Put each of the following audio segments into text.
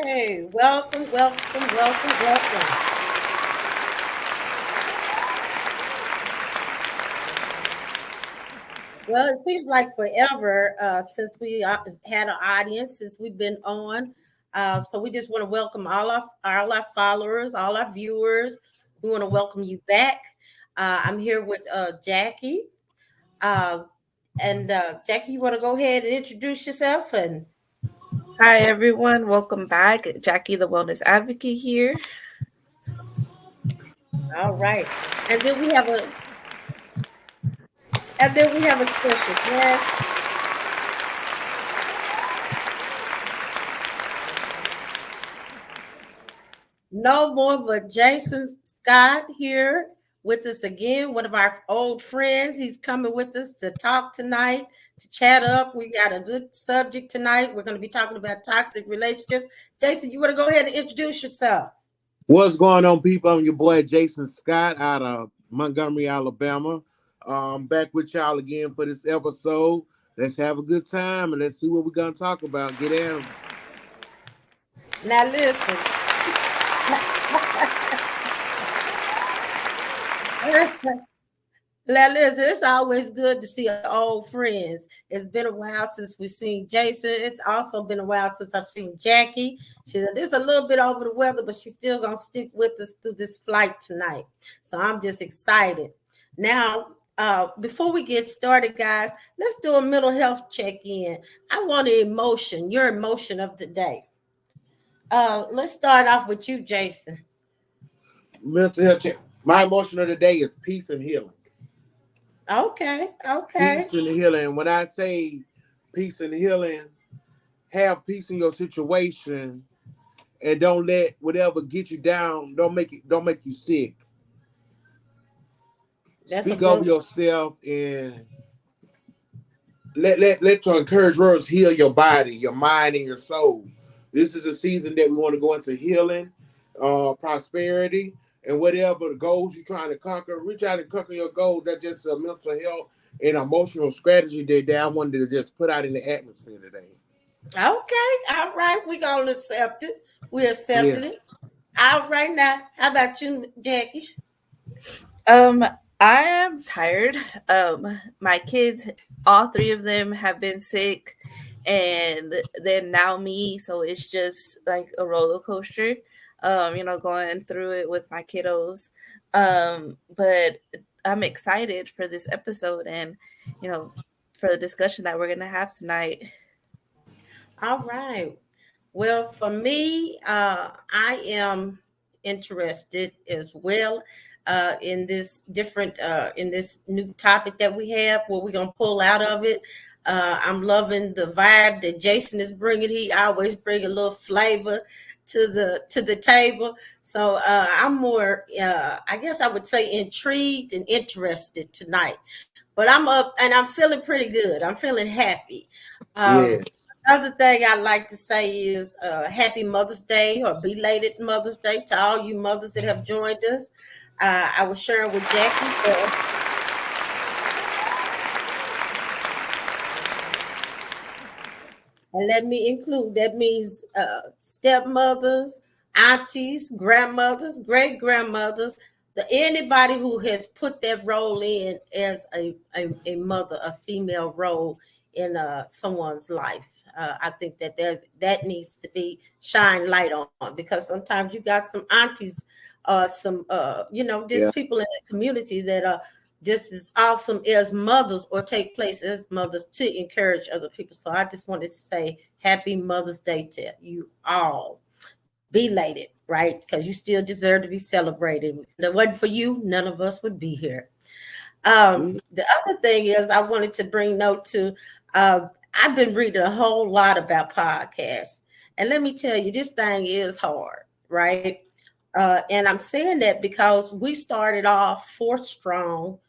Hey, welcome, welcome, welcome, welcome. Well, it seems like forever since we had an audience, since we've been on. So we just want to welcome all our followers, all our viewers. We want to welcome you back. I'm here with Jackie. Uh, and Jackie, you want to go ahead and introduce yourself? And Hi, everyone. Welcome back. Jackie, the Wellness Advocate here. all right. And then we have a special guest. No more but Jason Scott here with us again, one of our old friends. He's coming with us to talk tonight, to chat up. We got a good subject tonight. We're going to be talking about toxic relationships. Jason, you want to go ahead and introduce yourself? What's going on, people? I'm your boy Jason Scott out of Montgomery, Alabama. Back with y'all again for this episode. Let's have a good time and let's see what we're gonna talk about. Get in. Now listen. Now listen, it's always good to see old friends. It's been a while since we've seen Jason. It's also been a while since I've seen Jackie. She's just a little bit over the weather, but she's still gonna stick with us through this flight tonight. So I'm just excited. Now, before we get started, guys, let's do a mental health check-in. I want your emotion of today. Let's start off with you, Jason. Mental health check. My emotion of the day is peace and healing. Okay. Peace and healing. When I say peace and healing, have peace in your situation and don't let whatever get you down, don't make you sick. Speak over yourself and let your encouraged words heal your body, your mind, and your soul. This is a season that we want to go into healing, prosperity, and whatever the goals you're trying to conquer. Reach out and conquer your goals. That's just a mental health and emotional strategy that I wanted to just put out in the atmosphere today. Okay, all right. We're gonna accept it. We accepted it. All right now. How about you, Jackie? I am tired. My kids, all three of them have been sick, and then now me. So it's just like a roller coaster. Going through it with my kiddos. But I'm excited for this episode and for the discussion that we're gonna have tonight. All right. Well, for me, I am interested as well in this new topic that we have. What we're gonna pull out of it. I'm loving the vibe that Jason is bringing. He always bring a little flavor to the table. So I'm more, I guess I would say, intrigued and interested tonight. But I'm up and I'm feeling pretty good. I'm feeling happy. Yeah. Another thing I like to say is happy Mother's Day or belated Mother's Day to all you mothers that have joined us. I was sharing with Jackie. And let me include, that means stepmothers, aunties, grandmothers, great grandmothers, anybody who has put that role in as a mother, a female role in someone's life. I think that needs to be shine light on, because sometimes you got some aunties, some just people in the community that are just as awesome as mothers or take place as mothers to encourage other people. So I just wanted to say happy Mother's Day to you all. Belated, right? Because you still deserve to be celebrated. If it wasn't for you, none of us would be here. The other thing is I wanted to bring note to. I've been reading a whole lot about podcasts, and let me tell you, this thing is hard, right? And I'm saying that because we started off 4 strong,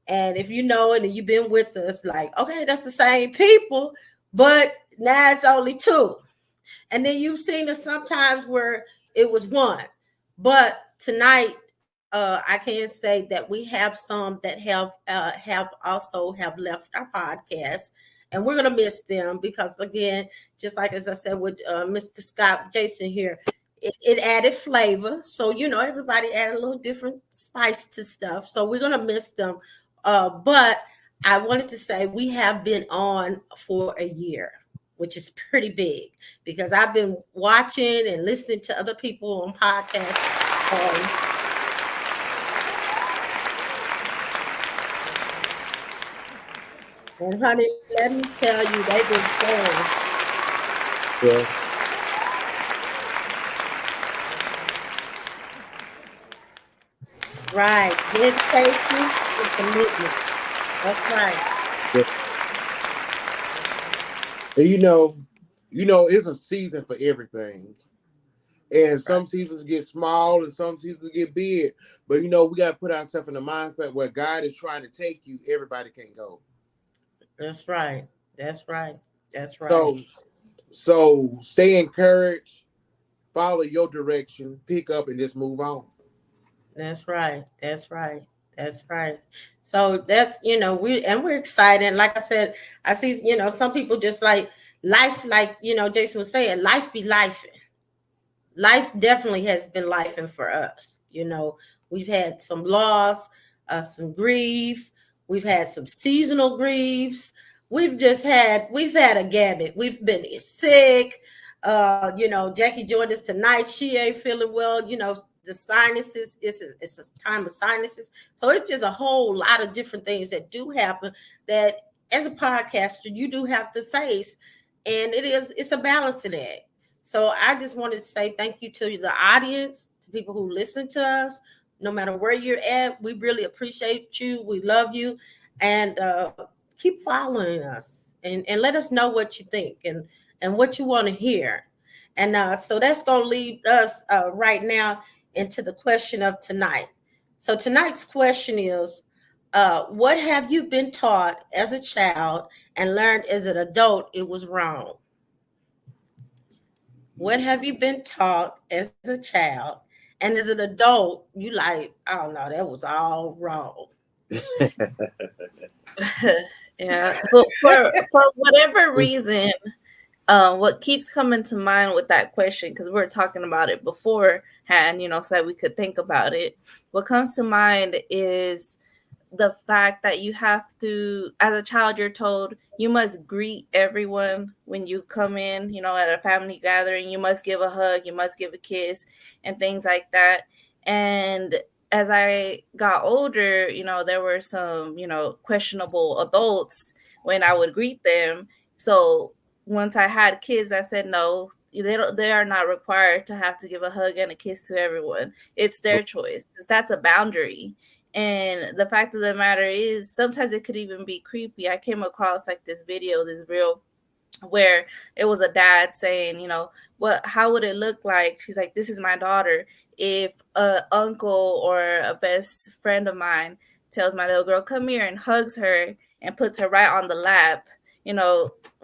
and if you know it and you've been with us, like, okay, that's the same people, but now it's only 2. And then you've seen us sometimes where it was 1. But tonight, I can say that we have some that have also have left our podcast, and we're gonna miss them because again, just like as I said with Mr. Scott Jason here, it added flavor. So everybody added a little different spice to stuff. So we're gonna miss them. But I wanted to say we have been on for a year, which is pretty big because I've been watching and listening to other people on podcasts. And honey, let me tell you, they've been strong. Yeah. Right. Dedication and commitment. That's right. Yeah. And it's a season for everything. And That's right. some seasons get small and some seasons get big. But we gotta put ourselves in the mindset where God is trying to take you, everybody can go. That's right. That's right. That's right. So so stay encouraged, follow your direction, pick up and just move on. That's right. That's right. That's right. So that's we're excited. Like I said, I see some people just like life, like Jason was saying, life be life. Life definitely has been life and for us. We've had some loss, some grief, we've had some seasonal griefs, we've had a gamut. We've been sick. Jackie joined us tonight. She ain't feeling well. The sinuses, it's a time of sinuses. So it's just a whole lot of different things that do happen that as a podcaster you do have to face. And it's a balancing act. So I just wanted to say thank you to the audience, to people who listen to us, no matter where you're at. We really appreciate you. We love you. And keep following us and let us know what you think and what you want to hear. And so that's going to lead us right now into the question of tonight. So tonight's question is, what have you been taught as a child and learned as an adult it was wrong? What have you been taught as a child? And as an adult, you like, oh no, that was all wrong. Yeah. But for whatever reason, what keeps coming to mind with that question, because we were talking about it beforehand, so that we could think about it. What comes to mind is the fact that you have to, as a child, you're told you must greet everyone when you come in, at a family gathering. You must give a hug, you must give a kiss, and things like that. And as I got older, there were some, questionable adults when I would greet them. So once I had kids, I said, no, they are not required to have to give a hug and a kiss to everyone. It's their choice, because that's a boundary. And the fact of the matter is, sometimes it could even be creepy. I came across like this video, this reel, where it was a dad saying, how would it look like? He's like, this is my daughter. If a uncle or a best friend of mine tells my little girl, come here, and hugs her and puts her right on the lap,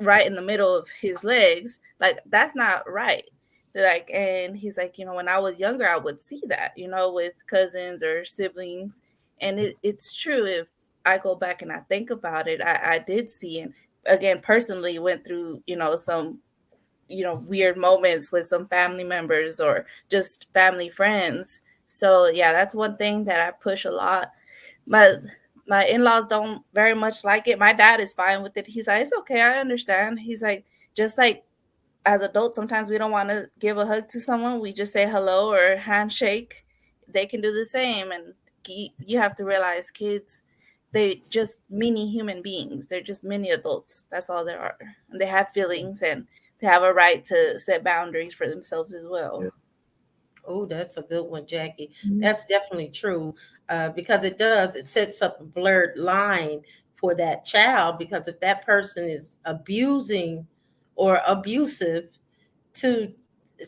right in the middle of his legs, like, that's not right. Like, and he's like, when I was younger, I would see that, with cousins or siblings. And it's true. If I go back and I think about it, I did see, and again, personally went through, some, weird moments with some family members or just family friends. So yeah, that's one thing that I push a lot. My in-laws don't very much like it. My dad is fine with it. He's like, it's okay, I understand. He's like, just like as adults, sometimes we don't want to give a hug to someone. We just say hello or handshake. They can do the same. And you have to realize kids, they just mini human beings. They're just mini adults. That's all they are. And they have feelings, and they have a right to set boundaries for themselves as well. Oh, that's a good one, Jackie. Mhm. That's definitely true, because it sets up a blurred line for that child. Because if that person is abusing or abusive to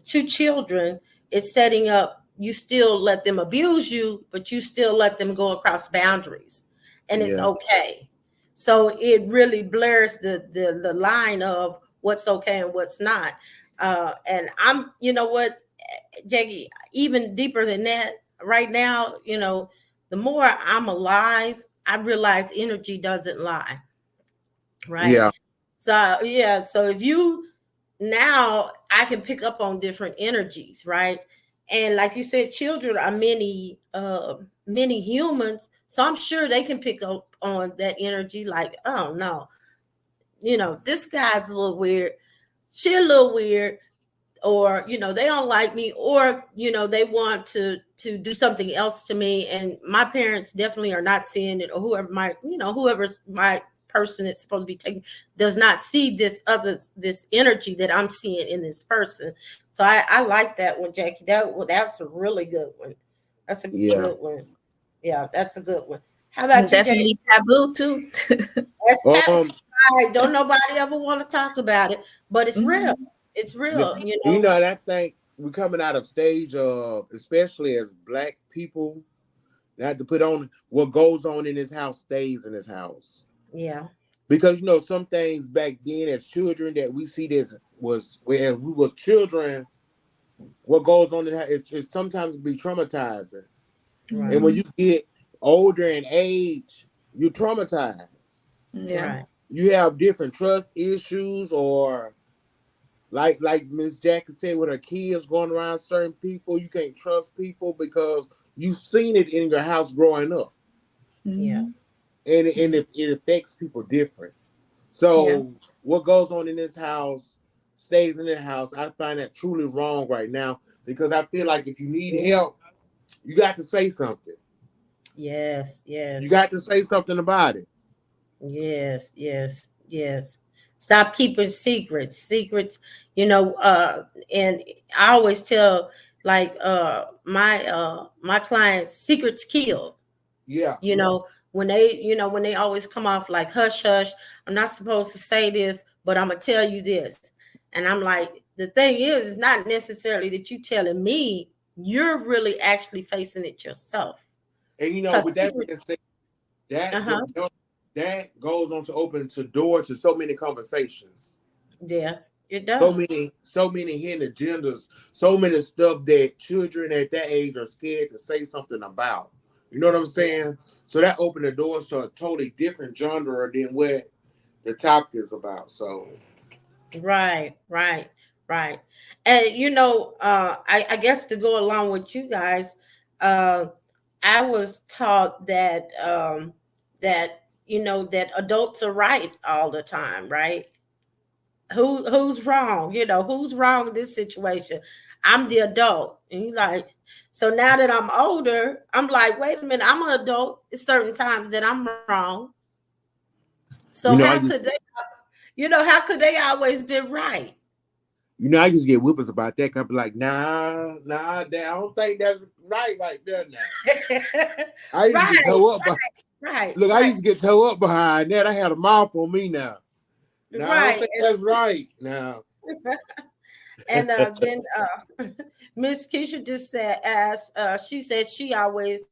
children, it's setting up, you still let them abuse you, but you still let them go across boundaries, and it's Yeah. okay. So it really blurs the line of what's okay and what's not. And I'm, you know what, Jackie, even deeper than that, right now, the more I'm alive, I realize energy doesn't lie, right? Yeah. So yeah, so if you, now I can pick up on different energies, right? And like you said, children are many humans, so I'm sure they can pick up on that energy. Like, oh no, this guy's a little weird, she a little weird, or they don't like me, or they want to do something else to me, and my parents definitely are not seeing it, or whoever's my person it's supposed to be taking does not see this energy that I'm seeing in this person. So I like that one, Jackie. That's a really good one. That's a Yeah. good one. Yeah, that's a good one. How about And you, Jackie? definitely taboo too. That's Um. don't nobody ever want to talk about it, but it's real. Mhm. It's Yeah. real, And I think we're coming out of stage of, especially as Black people, they have to put on what goes on in this house stays in this house. Yeah. Because some things back then as children that we see this was where we was children, what goes on in the house is sometimes be traumatizing. And Right. when Mhm. you get older in age, you're traumatized. Yeah. Right. You have different trust issues, or like Miss Jackie said, with her kids going around certain people, you can't trust people because you've seen it in your house growing up, Yeah. Mhm. and it affects people different. Yeah. So what goes on in this house stays in this house. I find that truly wrong right now, because I feel like if you need help, you got to say something. Yes, You yes, got to say something about it. yes, yes, yes. Stop keeping secrets. Secrets, and I always tell, like, my clients, secrets kill. Yeah. When they always come off like hush hush, I'm not supposed to say this, but I'm gonna tell you this. And I'm like, the thing is, it's not necessarily that you telling me, you're really actually facing it yourself. And Because with that being secrets, said, that uh-huh, that goes on to open to door to so many conversations, yeah, it does. so many hidden agendas, so many stuff that children at that age are scared to say something about. You know what I'm saying? So that opened the doors to a totally different genre than what the topic is about. So Right, right, right. And I guess to go along with you guys, uh, I was taught that adults are right all the time, right? Who's wrong? Who's wrong in this situation? I'm the adult. And you like, so now that I'm older, I'm like, wait a minute, I'm an adult. It's certain times that I'm wrong. So you know, I just how could they always been right? I used to get whippers about that. 'Cause I be like, nah, I don't think that's right there now. I used to get Right, toe up by right, look, I right, used to get toe up behind that. I had a mouth on me now. Now I don't right. think that's right now. And then Miss Keisha just said, as she said, she always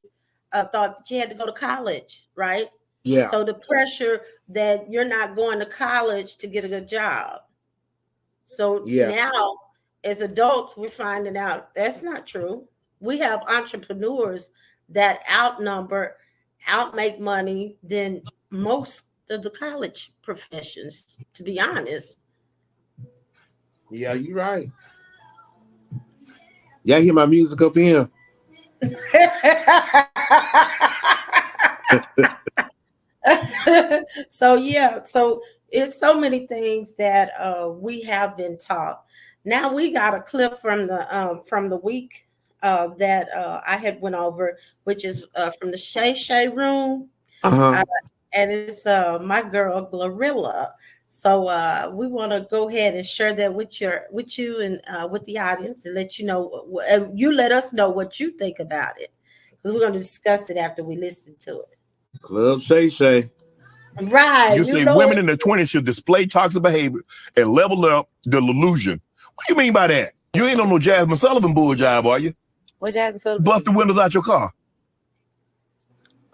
thought that she had to go to college, right? Yeah, So the pressure that you're not going to college to get a good job. So yeah, now, as adults, we're finding out that's not true. We have entrepreneurs that outmake money than most of the college professions, to be honest. yeah. You're right. Y'all hear my music up here? So it's so many things that we have been taught. Now we got a clip from the week that I had went over, which is from the Shay Shay room, Uh huh. uh, and it's my girl Glorilla. So we want to go ahead and share that with you and with the audience, and let you know, and you let us know what you think about it, because we're going to discuss it after we listen to it. Club Shay. Right. You say women in their 20s should display toxic behavior and level up the illusion. What do you mean by that? You ain't on no Jasmine Sullivan bull job, are you? What Jasmine Sullivan? Bust the windows out your car.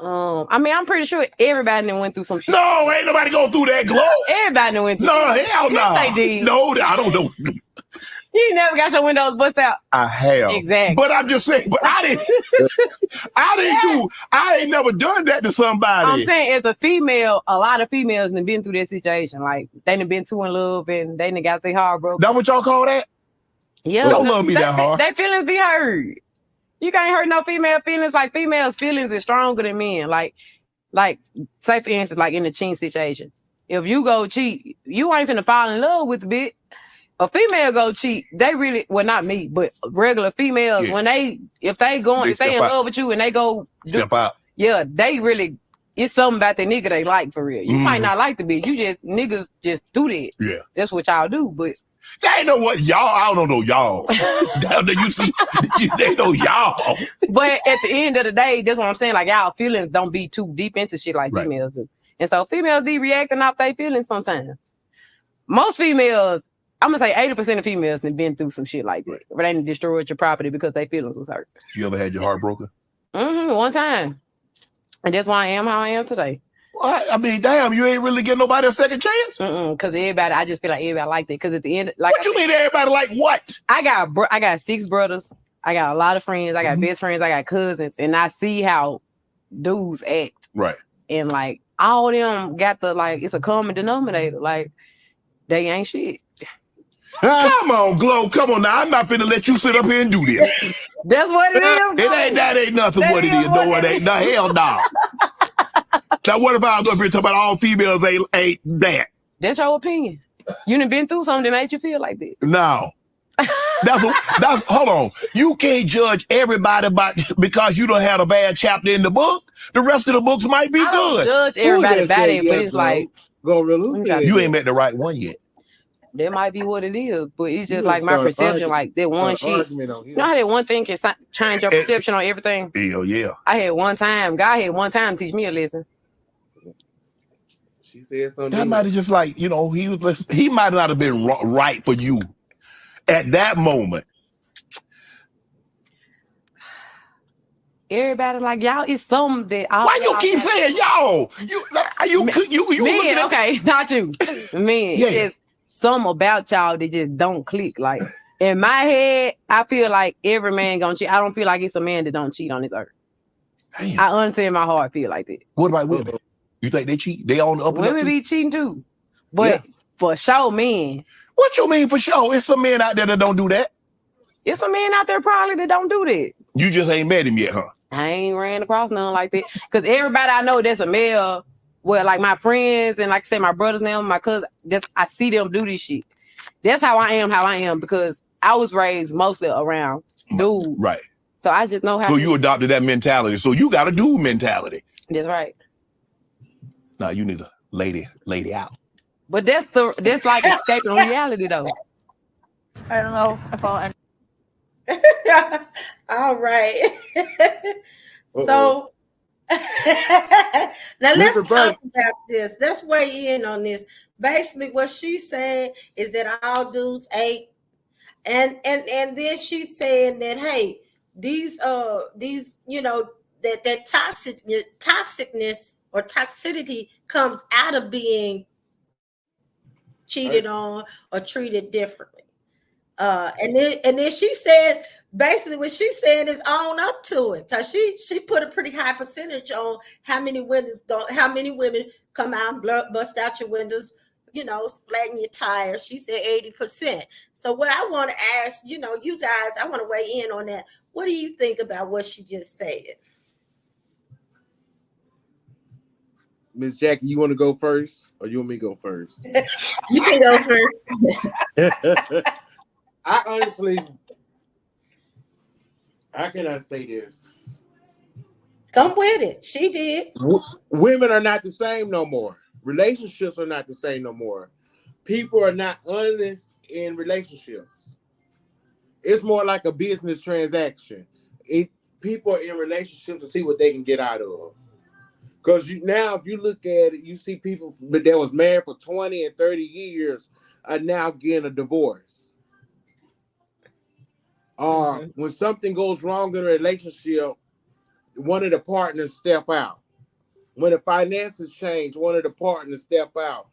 I mean, I'm pretty sure everybody done went through some shit. No, ain't nobody go through that, Glow. Everybody done went through. No, hell no. Yes, they did. No, I don't know. You never got your windows bust out. I have. Exactly. But I'm just saying, but I ain't never done that to somebody. I'm saying, as a female, a lot of females done been through that situation. Like, they done been too in love and they done got their heart broken. That what y'all call that? Yeah. Don't love me that hard. They feelings be hurt. You can't hurt no female feelings. Like, females' feelings is stronger than men. Like, say for instance, like in the cheating situation. If you go cheat, you ain't finna fall in love with the bitch. A female go cheat, they really, well, not me, but regular females, when if they in love with you and they go step out. Yeah, they really, it's something about the nigga they like for real. You might not like the bitch. Niggas just do that. Yeah. That's what y'all do, but. They know what y'all, I don't know y'all. You see, they know y'all. But at the end of the day, that's what I'm saying. Like, y'all feelings don't be too deep into shit like females do. And so females be reacting off their feelings sometimes. Most females, I'm gonna say 80% of females have been through some shit like that. Where they destroyed your property because their feelings was hurt. You ever had your heart broken? One time. And that's why I am how I am today. Well, I mean, damn, you ain't really get nobody a second chance? Because I just feel like everybody like that. Because at the end, like, what you mean everybody like what? I got 6 brothers. I got a lot of friends. I got best friends. I got cousins. And I see how dudes act. Right. And like, all of them got it's a common denominator. Like, they ain't shit. Come on, Glow. Come on now. I'm not finna let you sit up here and do this. That's what it is. That ain't nothing what it is. No, it ain't. No, hell no. Now, what if I was up here talking about all females ain't that? That's your opinion. You done been through something that made you feel like that. No. That's hold on. You can't judge everybody because you don't have a bad chapter in the book. The rest of the books might be good. Judge everybody about it, but it's like you ain't met the right one yet. That might be what it is, but it's just like my perception. Like that one shit. You know how that one thing can change your perception on everything? Hell yeah. I had one time. God had one time teach me a lesson. She said something. That might have just like, he might not have been right for you at that moment. Everybody like y'all is something that. Why you keep saying y'all? You men, okay, not you. Men, yeah. Something about y'all that just don't click. Like in my head, I feel like every man gonna cheat. I don't feel like it's a man that don't cheat on this earth. Damn. I honestly in my heart feel like that. What about women? You think they cheat? They on the up and women up be cheating too, but for sure, men. What you mean for sure? It's some men out there that don't do that. It's some men out there probably that don't do that. You just ain't met him yet, huh? I ain't ran across none like that. Because everybody I know that's a male, well, like my friends and like I said, my brothers now, my cousins, I see them do this shit. That's how I am because I was raised mostly around dudes. Right. So I just know how. So you adopted that mentality. So you got a dude mentality. That's right. Now you need a lady out. But that's like escaping reality though. I don't know if I'll end. All right. So now let's talk about this. Let's weigh in on this. Basically, what she's saying is that all dudes ain't, and then she's saying that hey, these that toxicness or toxicity comes out of being cheated on or treated differently. And then she said basically what she's saying is own up to it, because she put a pretty high percentage on how many women come out and bust out your windows, splatting your tires. She said 80%. So what I want to ask, you guys, I want to weigh in on that. What do you think about what she just said? Miss Jackie, you want to go first, or you want me to go first? You can go first. I honestly, how can I say this? Come with it. She did. Women are not the same no more. Relationships are not the same no more. people are not honest in relationships. It's more like a business transaction. People are in relationships to see what they can get out of. Because now, if you look at it, you see people that was married for 20 and 30 years are now getting a divorce. When something goes wrong in a relationship, one of the partners step out. When the finances change, one of the partners step out.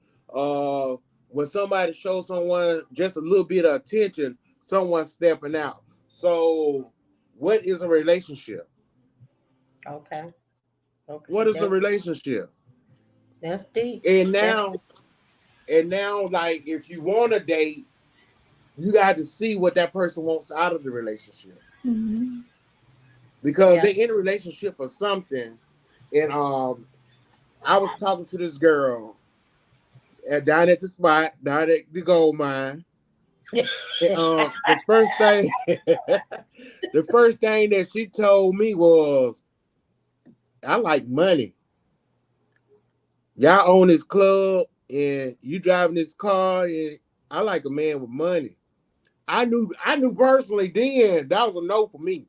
When somebody shows someone just a little bit of attention, someone stepping out. So, what is a relationship? Okay. Okay. What is a relationship? That's deep. And That's now, like if you want to date, you got to see what that person wants out of the relationship. Mm-hmm. Because they in a relationship for something. And I was talking to this girl down at the spot, down at the gold mine. And, the first thing, the first thing that she told me was, "I like money. Y'all own this club, and you driving this car, and I like a man with money." I knew personally then that was a no for me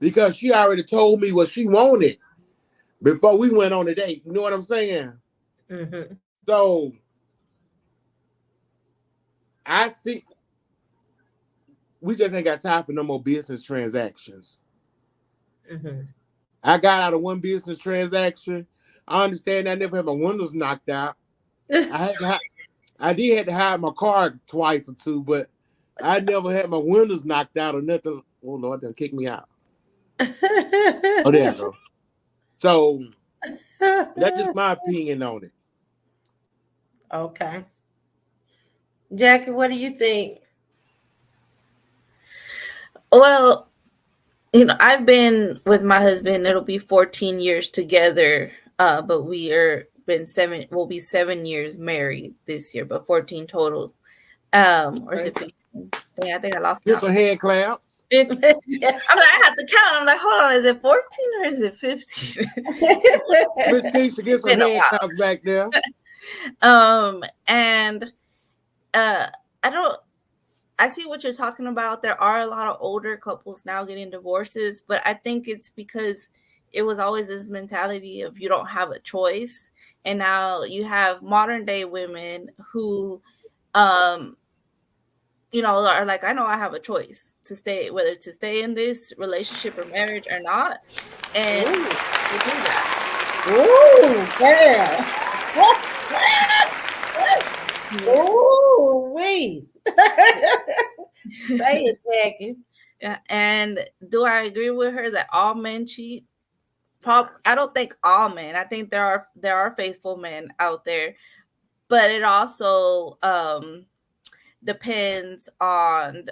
because she already told me what she wanted before we went on a date. You know what I'm saying? Mm-hmm. So I see we just ain't got time for no more business transactions. Mm-hmm. I got out of one business transaction. I understand I never had my windows knocked out. I did have to hide my car twice or two, but I never had my windows knocked out or nothing. Oh Lord, they'll kick me out. Oh, there I go. So that's just my opinion on it. Okay. Jackie, what do you think? Well, I've been with my husband. It'll be 14 years together, but we'll be 7 years married this year, but 14 total. Or is it 15? Dang, I think I lost Get count. some hand claps. Yeah. I'm like, I have to count. I'm like, hold on, is it 14 or is it 15? Miss Keisha, get some been a hand while. claps back there. And I see what you're talking about. There are a lot of older couples now getting divorces, but I think it's because it was always this mentality of you don't have a choice. And now you have modern day women who, are like, I know I have a choice to stay, whether to stay in this relationship or marriage or not. And they do that. Ooh, yeah. Ooh, wait. Say it, Jackie. Yeah, and do I agree with her that all men cheat? I don't think all men. I think there are faithful men out there, but it also depends on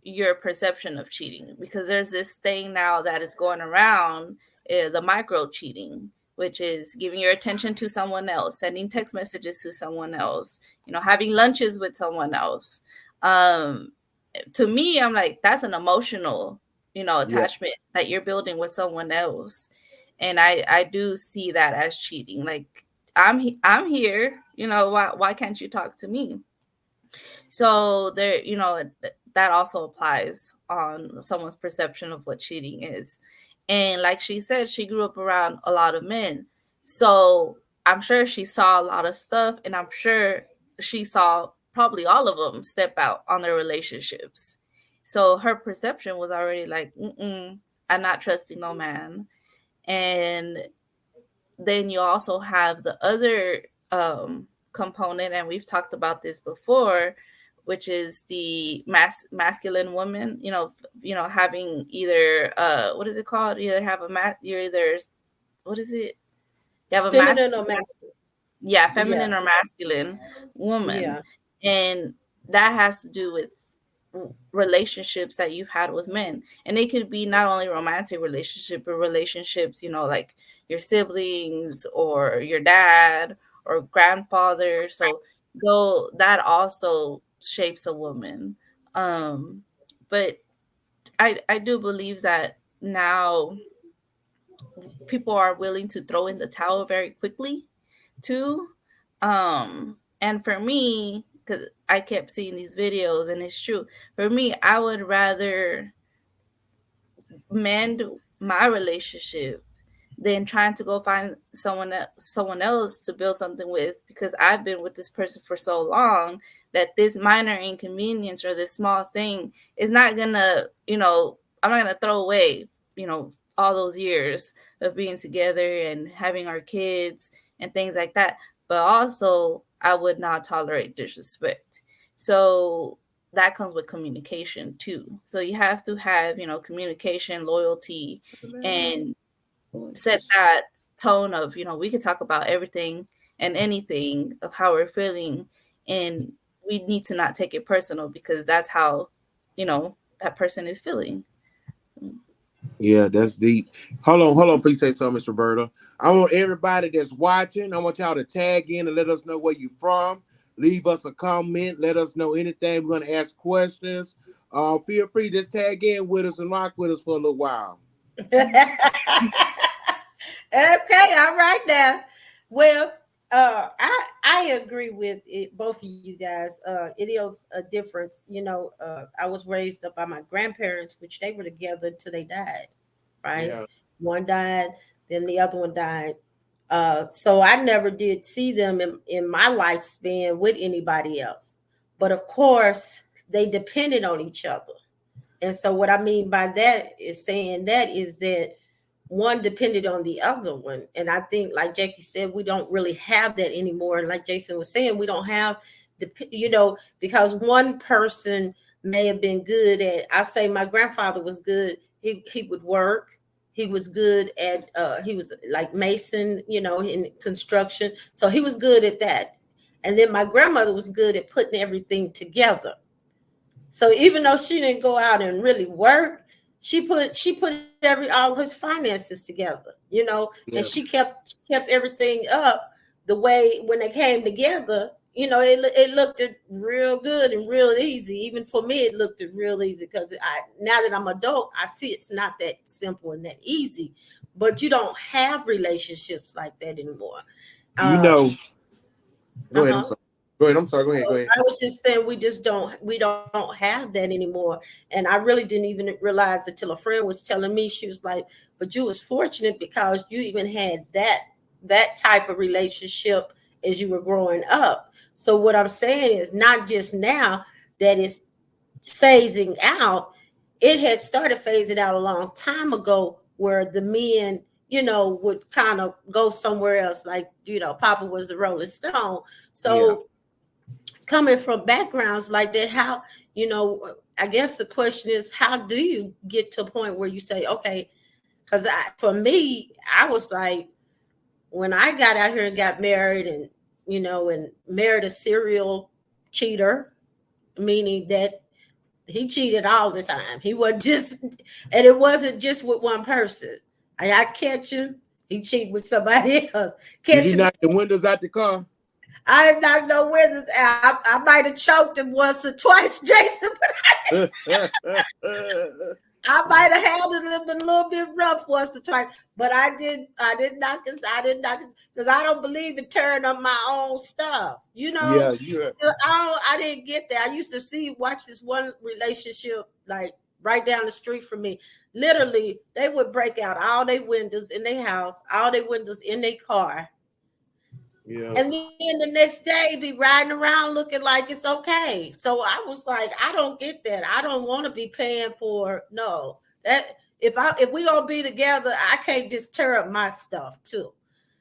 your perception of cheating, because there's this thing now that is going around, the micro cheating, which is giving your attention to someone else, sending text messages to someone else, having lunches with someone else. To me, I'm like, that's an emotional, attachment that you're building with someone else. And I do see that as cheating. Like, I'm here, why can't you talk to me? So there, that also applies on someone's perception of what cheating is. And like she said, she grew up around a lot of men. So I'm sure she saw a lot of stuff, and I'm sure she saw probably all of them step out on their relationships. So her perception was already like, I'm not trusting no man. And then you also have the other component, and we've talked about this before, which is the masculine woman, having either what is it called? You either have you're either, what is it? You have a feminine or masculine. Yeah, feminine or masculine woman. Yeah. And that has to do with relationships that you've had with men. And it could be not only romantic relationship, but relationships, like your siblings or your dad or grandfather. So though that also shapes a woman. But I do believe that now people are willing to throw in the towel very quickly too. And for me, because I kept seeing these videos, and it's true. For me, I would rather mend my relationship than trying to go find someone else to build something with, because I've been with this person for so long that this minor inconvenience or this small thing is not gonna, I'm not gonna throw away, all those years of being together and having our kids and things like that. But also, I would not tolerate disrespect. So that comes with communication too. So you have to have, communication, loyalty, and set that tone of, we can talk about everything and anything of how we're feeling, and we need to not take it personal, because that's how, that person is feeling. Yeah, that's deep. Hold on, please say something, Mr. Roberta. I want everybody that's watching, I want y'all to tag in and let us know where you're from. Leave us a comment, let us know anything. We're gonna ask questions. Feel free to just tag in with us and rock with us for a little while. Okay, all right now. Well, I agree with it, both of you guys. It is a difference. I was raised up by my grandparents, which they were together until they died. Right, Yeah, one died, then the other one died. So I never did see them in my lifespan with anybody else. But of course, they depended on each other. And so what I mean by that is saying that is that one depended on the other one. And I think, like Jackie said, we don't really have that anymore. And like Jason was saying, we don't have, because one person may have been good at, I say my grandfather was good. He would work. He was good at, he was like mason, in construction. So he was good at that. And then my grandmother was good at putting everything together. So even though she didn't go out and really work, she put all her finances together, and yeah. she kept everything up the way when they came together, it looked real good and real easy. Even for me, it looked real easy because now that I'm adult, I see it's not that simple and that easy. But you don't have relationships like that anymore. You Uh know, go ahead. I'm huh. sorry. Go ahead. I'm sorry. Go ahead. Go ahead. I was just saying we don't have that anymore. And I really didn't even realize until a friend was telling me, she was like, but you was fortunate because you even had that type of relationship as you were growing up. So what I'm saying is not just now that it's phasing out, it had started phasing out a long time ago where the men, would kind of go somewhere else, like, Papa was the Rolling Stone. Yeah. So coming from backgrounds like that, how, I guess the question is, how do you get to a point where you say, okay, because for me, I was like, when I got out here and got married and married a serial cheater, meaning that he cheated all the time. He was just, and it wasn't just with one person. I catch him, he cheat with somebody else. Did Catch you him. knock the windows out the car? I didn't knock no windows out. I might have choked him once or twice, Jason, but I might have handled him a little bit rough once or twice. But I didn't knock his, because I don't believe in tearing up my own stuff. Yeah, you. I didn't get there. I used to watch this one relationship like right down the street from me. Literally, they would break out all their windows in their house, all their windows in their car, Yeah. and then the next day be riding around looking like it's okay. So I was like, I don't get that. I don't want to be paying for no. That if we gonna be together, I can't just tear up my stuff too.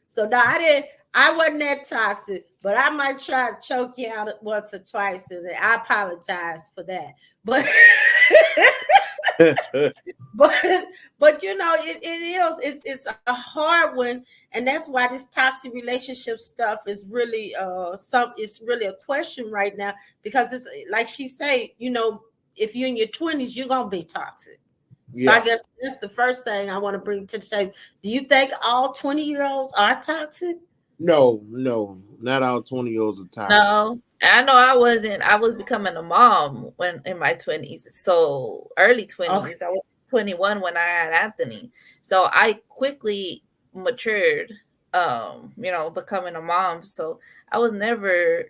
So no, I wasn't that toxic, but I might try to choke you out once or twice, and I apologize for that. But but it's a hard one, and that's why this toxic relationship stuff is really it's really a question right now, because it's like she say, if you're in your 20s, you're gonna be toxic. So I Yeah. guess that's the first thing I want to bring to the table. Do you think all 20-year-olds are toxic? No, no, not all 20-year-olds are toxic. No, I know I wasn't. I was becoming a mom when in my 20s. So early Okay. 20s. I was 21 when I had Anthony. So I quickly matured becoming a mom. So I was never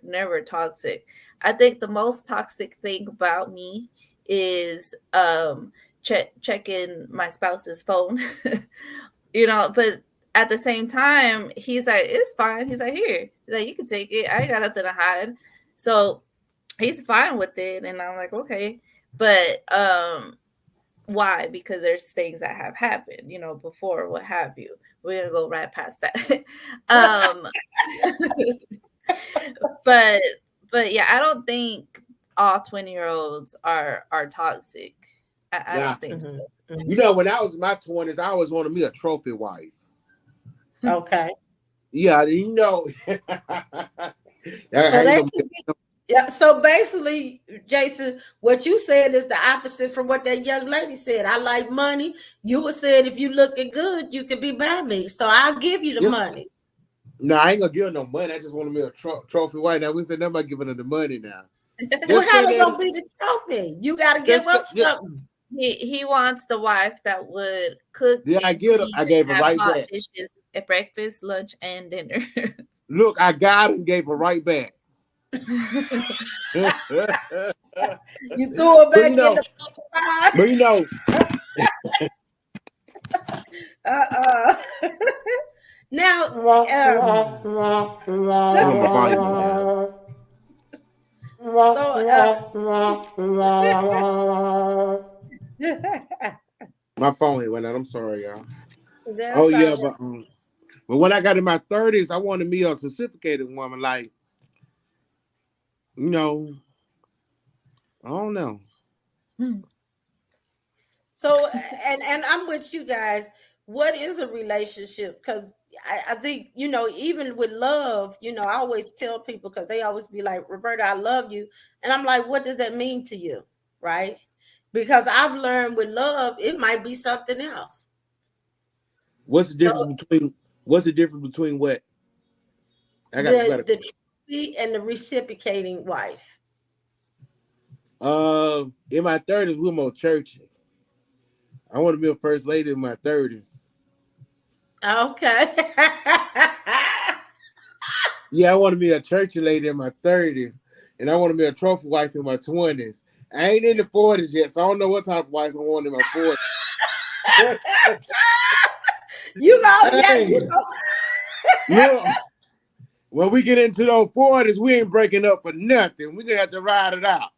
toxic. I think the most toxic thing about me is checking my spouse's phone. But at the same time, he's like, it's fine. He's like, here. He's like, you can take it. I ain't got nothing to hide. So he's fine with it. And I'm like, okay. But why? Because there's things that have happened, before, what have you. We're gonna go right past that. But yeah, I don't think all 20-year-olds are toxic. I Nah. don't think so. When I was in my 20s, I always wanted me a trophy wife. Okay. Yeah, Yeah, so basically, Jason, what you said is the opposite from what that young lady said. I like money. You were saying if you looking good, you can be by me. So I'll give you the money. No, I ain't gonna give her no money. I just wanted me a trophy wife. Now we said nobody giving her the money now. Well, how they gonna be the trophy? You gotta give up something. He wants the wife that would cook. Yeah, I gave her right back. Dishes at breakfast, lunch, and dinner. Look, I got her and gave her right back. You threw it back in the Now, my phone went out. I'm sorry, y'all. Yeah, but when I got in my 30s, I wanted me a certificated woman, like, I don't know. So, and I'm with you guys. What is a relationship? Because I think, even with love, I always tell people, because they always be like, Roberta, I love you. And I'm like, what does that mean to you? Right? Because I've learned with love, it might be something else. What's the difference between what? The trophy and the reciprocating wife. In my 30s, we're more churchy. I want to be a first lady in my 30s. Okay. Yeah, I want to be a churchy lady in my 30s, and I want to be a trophy wife in my 20s. I ain't in the 40s yet, so I don't know what type of wife I want in my 40s. Look, when we get into those 40s, we ain't breaking up for nothing. We're gonna have to ride it out.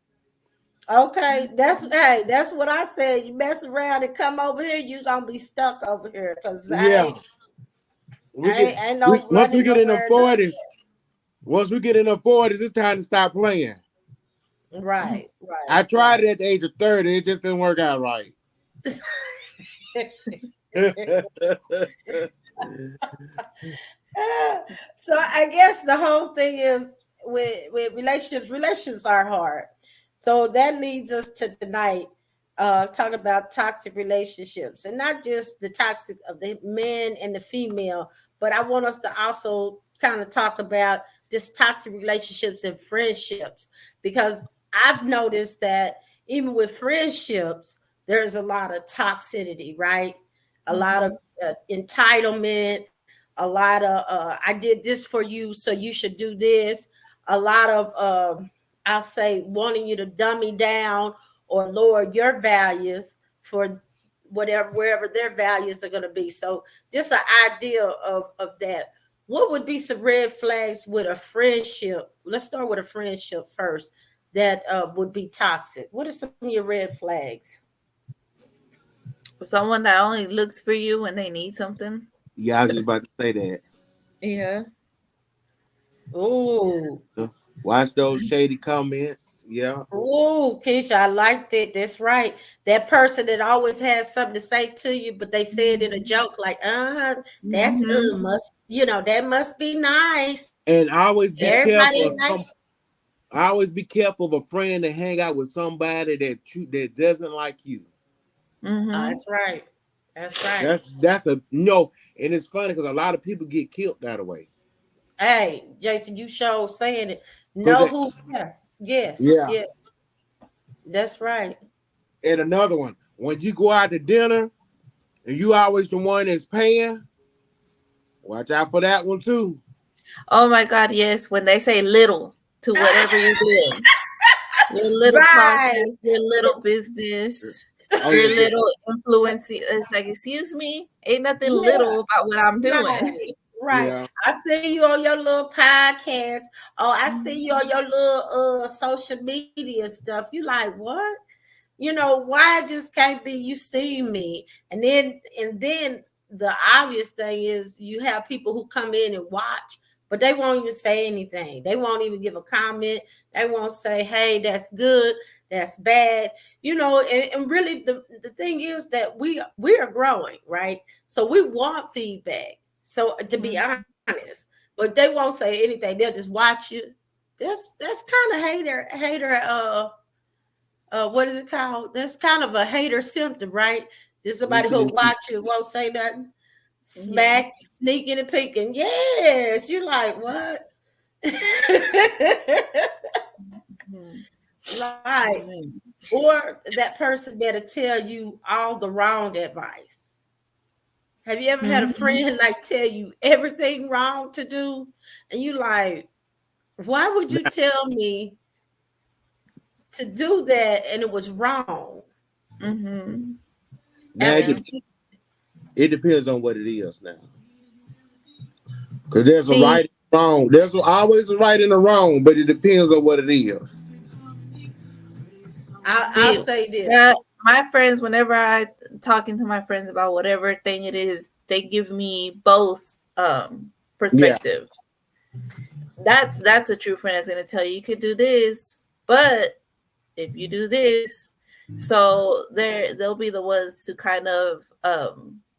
Okay, that's what I said. You mess around and come over here, you gonna be stuck over here. Cause once we get in the 40s, it's time to stop playing. Right. I tried it at the age of 30, it just didn't work out right. So I guess the whole thing is with relationships are hard. So that leads us to tonight, talking about toxic relationships, and not just the toxic of the men and the female, but I want us to also kind of talk about this toxic relationships and friendships, because I've noticed that even with friendships, there's a lot of toxicity, right? A lot of entitlement, a lot of I did this for you, so you should do this. A lot of I'll say wanting you to dumb me down or lower your values for wherever their values are going to be. So just an idea of that. What would be some red flags with a friendship? Let's start with a friendship first that would be toxic. What are some of your red flags? Someone that only looks for you when they need something. Yeah, I was just about to say that. Yeah. Oh. Watch those shady comments. Yeah. Oh, Keisha, I liked it. That's right. That person that always has something to say to you, but they say it in a joke, like, that's that must be nice. And always be Everybody careful. I always be careful of a friend that hang out with somebody that doesn't like you. That's right. That's right. That's and it's funny because a lot of people get killed that way. Hey, Jason, you show saying it. Know who? Yes. That's right. And another one, when you go out to dinner and you always the one that's paying, Watch out for that one too. Oh my God, yes. When they say little to whatever you're doing, your little Right. podcast, your little business, Oh your yeah, little influence. It's like, excuse me, ain't nothing Yeah. little about what I'm doing. Right. Right. yeah. I see you on your little podcast. Oh, I see you on your little social media stuff. You like what? Why it just can't be you see me? And then the obvious thing is you have people who come in and watch, but they won't even say anything. They won't even give a comment. They won't say, hey, that's good, that's bad. And really the thing is that we are growing, right? So we want feedback. So to be honest, but they won't say anything. They'll just watch you. That's kind of hater what is it called? That's kind of a hater symptom, right? There's somebody who'll watch you, won't say nothing, Yeah. sneaking and peeking. Yes, you're like, what? Mhm. Right. Mhm. Or that person that'll tell you all the wrong advice. Have you ever had a Mhm. friend like tell you everything wrong to do? And you like, why would you tell me to do that and it was wrong? Mhm. Now After Yeah. it depends on what it is now. Because there's a See, right and wrong. There's always a right and a wrong, but it depends on what it is. I'll see, say this. my friends, whenever I talking to my friends about whatever thing it is, they give me both Yeah. perspectives. That's a true friend that's gonna tell you could do this, but if you do this, so they'll be the ones to kind of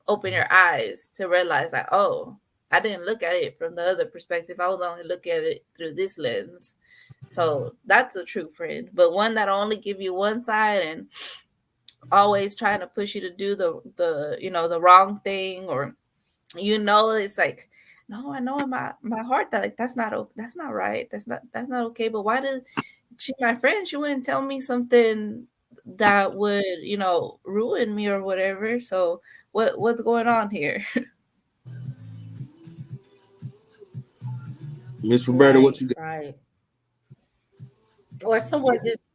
open your eyes to realize that, oh, I didn't look at it from the other perspective. I was only looking at it through this lens. So that's a true friend. But one that only give you one side and always trying to push you to do the wrong thing, or it's like, no, I know in my heart that like that's not right. That's not okay. But why did she my friend? She wouldn't tell me something that would ruin me or whatever. So what's going on here? Miss Roberta, what Right, you got? right. Or someone just,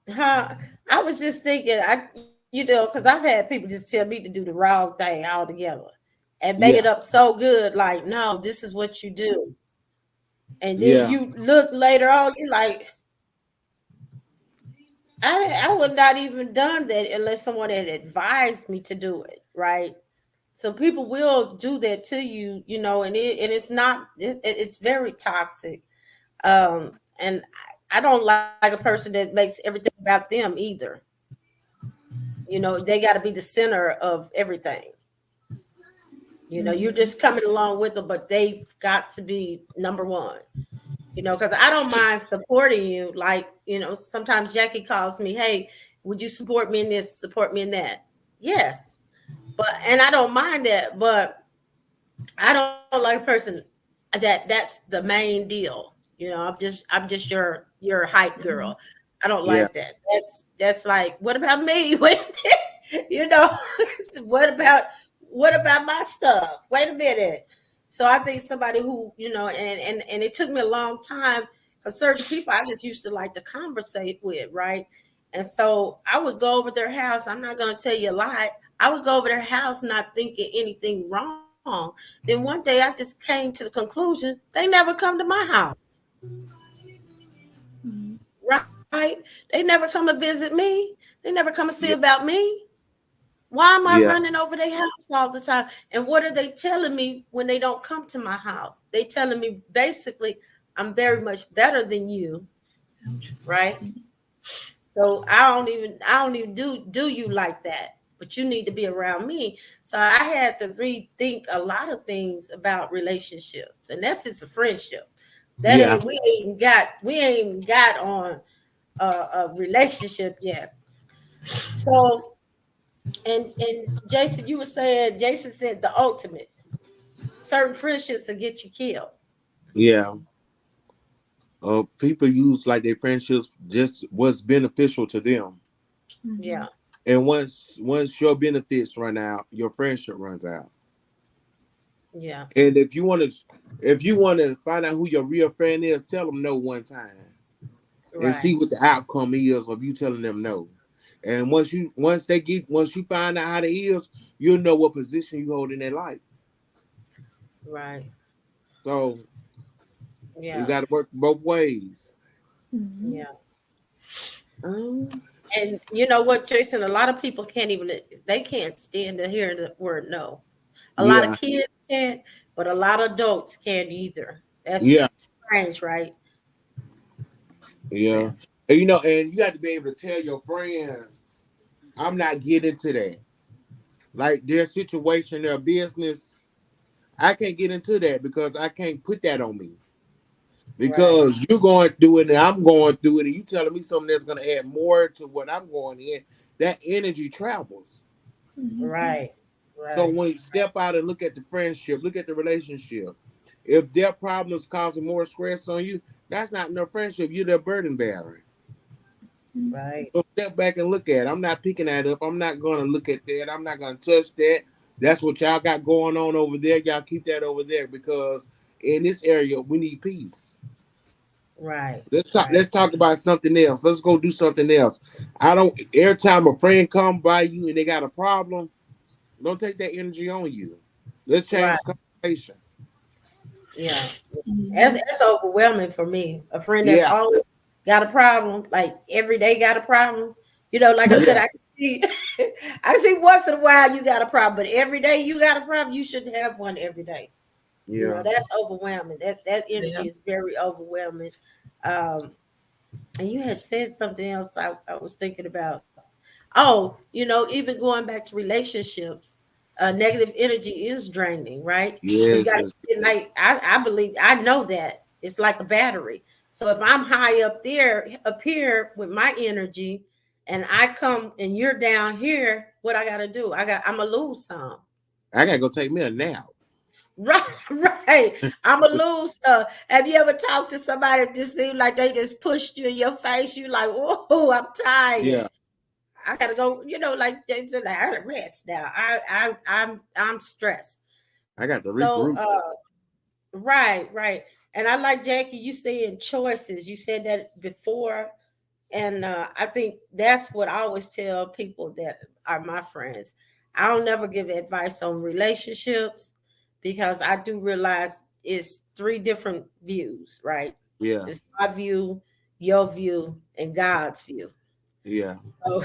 huh? I was just thinking, because I've had people just tell me to do the wrong thing altogether and make it Yeah. up so good, like, no, this is what you do. And then Yeah. you look later on, you're like, I would not even done that unless someone had advised me to do it, right? So people will do that to you, and it's not, it's very toxic. And I don't like a person that makes everything about them either. They got to be the center of everything. You're just coming along with them, but they've got to be number one. Because I don't mind supporting you. Like, sometimes Jackie calls me, hey, would you support me in this, support me in that? Yes. And I don't mind that, but I don't like a person that's the main deal. I'm just your hype girl. I don't Yeah. like that. That's like, what about me? Wait a minute. What about my stuff? Wait a minute. So I think somebody who, and it took me a long time because certain people I just used to like to conversate with, right? And so I would go over their house. I'm not gonna tell you a lie. I would go over their house not thinking anything wrong. Then one day I just came to the conclusion they never come to my house, right? They never come to visit me. They never come to see Yeah. about me. Why am I Yeah. running over their house all the time? And what are they telling me when they don't come to my house? They telling me basically I'm very much better than you, right? So I don't even do you like that. But you need to be around me. So I had to rethink a lot of things about relationships. And that's just a friendship. That Yeah. ain't we ain't got on a relationship yet. So and Jason said the ultimate. Certain friendships will get you killed. Yeah. People use like their friendships just what's beneficial to them. Yeah. And once your benefits run out, your friendship runs out. Yeah. And if you want to find out who your real friend is, tell them no one time and Right. see what the outcome is of you telling them no. And once you find out how it is, you'll know what position you hold in their life. Right. So you Yeah. got to work both ways. Mhm. Yeah. Um, And you know what, Jason? A lot of people they can't stand to hear the word no. A lot of yeah, kids can't, but a lot of adults can't either. That's yeah, strange, right? yeah. Yeah. And and you have to be able to tell your friends, I'm not getting into that. Like their situation, their business, I can't get into that because I can't put that on me. Right. Because you're going through it and I'm going through it, and you telling me something that's going to add more to what I'm going in, that energy travels. Mhm. Right. So Right. when you step out and look at the friendship, look at the relationship, if their problems causing more stress on you, that's not no friendship. You're their burden bearer. Right. So step back and look at it. I'm not picking that up. I'm not going to look at that. I'm not going to touch that. That's what y'all got going on over there. Y'all keep that over there because in this area we need peace. Right. Let's talk. Right. Let's talk about something else. Let's go do something else. I don't. Every time a friend come by you and they got a problem, don't take that energy on you. Let's Right. change the conversation. Yeah. Mhm. That's overwhelming for me. A friend that's Yeah, always got a problem, like every day got a problem. You know, like I said, yeah, I can see I see once in a while you got a problem, but every day you got a problem, you shouldn't have one every day. You know, yeah. that's overwhelming. That Yeah. energy is very overwhelming. Um, and you had said something else I was thinking about. Oh, even going back to relationships, negative energy is draining, right? Because you Yes, got to yes. like I believe I know that it's like a battery. So if I'm high up here with my energy, and I come and you're down here, what I got to do? I'm gonna lose some. I gotta go take me a nap. Right, right. I'm gonna lose. Have you ever talked to somebody that just seemed like they just pushed you in your face? You like, whoa, I'm tired. Yeah, I gotta go. Like they said, I gotta rest now. I'm stressed. I got to So, regroup. right, right. And I like Jackie. You saying choices. You said that before, and I think that's what I always tell people that are my friends. I don't never give advice on relationships because I do realize it's three different views, right? Yeah, It's my view, your view, and God's view. yeah. So,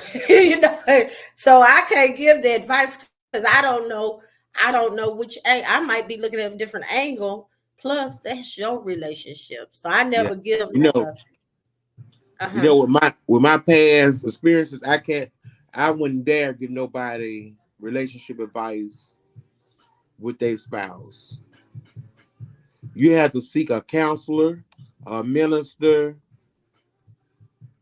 so I can't give the advice because I don't know which I might be looking at a different angle. Plus, that's your relationship. So I Yeah. never give You like know, a uh-huh. with my past experiences, I wouldn't dare give nobody relationship advice with their spouse. You have to seek a counselor, a minister,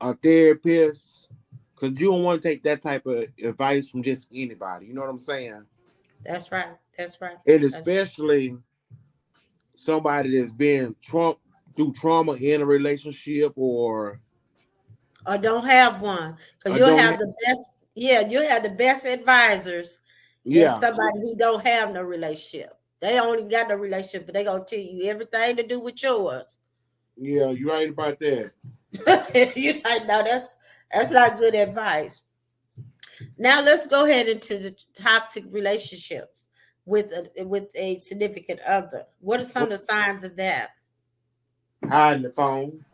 a therapist, because you don't want to take that type of advice from just anybody. You know what I'm saying? That's right. That's right. And That's especially somebody that's been through trauma in a relationship or don't have one. Because or you'll don't have have. the best, yeah, you'll have the best advisors as Yeah, somebody who don't have no relationship. They only got no relationship, but they gonna tell you everything to do with yours. yeah, you're right about that. You like, no, that's not good advice. Now let's go ahead into the toxic relationships with a significant other. What are some of the signs of that? Hiding the phone.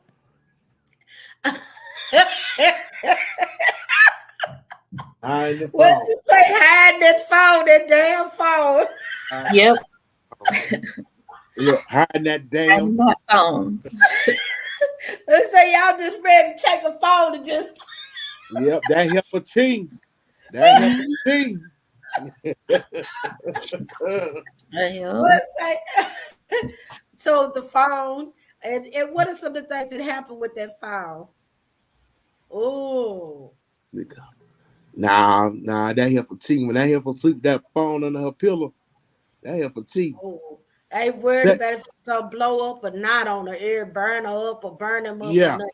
Hiding the What phone. you say? Hide that phone, that damn phone. Hiding Yep. the phone. Look, hiding that damn. Having that phone. Let's say y'all just ready to take a phone and just Yep, that help a team. That help Mhm. a team. Yep. let's say so the phone and what are some of the things that happen with that phone? Oh, Nah, that help a team. When that help for sleep, that phone under her pillow, that help a team. oh. I ain't worried That, about if it's gonna blow up or not on her ear, burn her up or burn him up or yeah. nothing.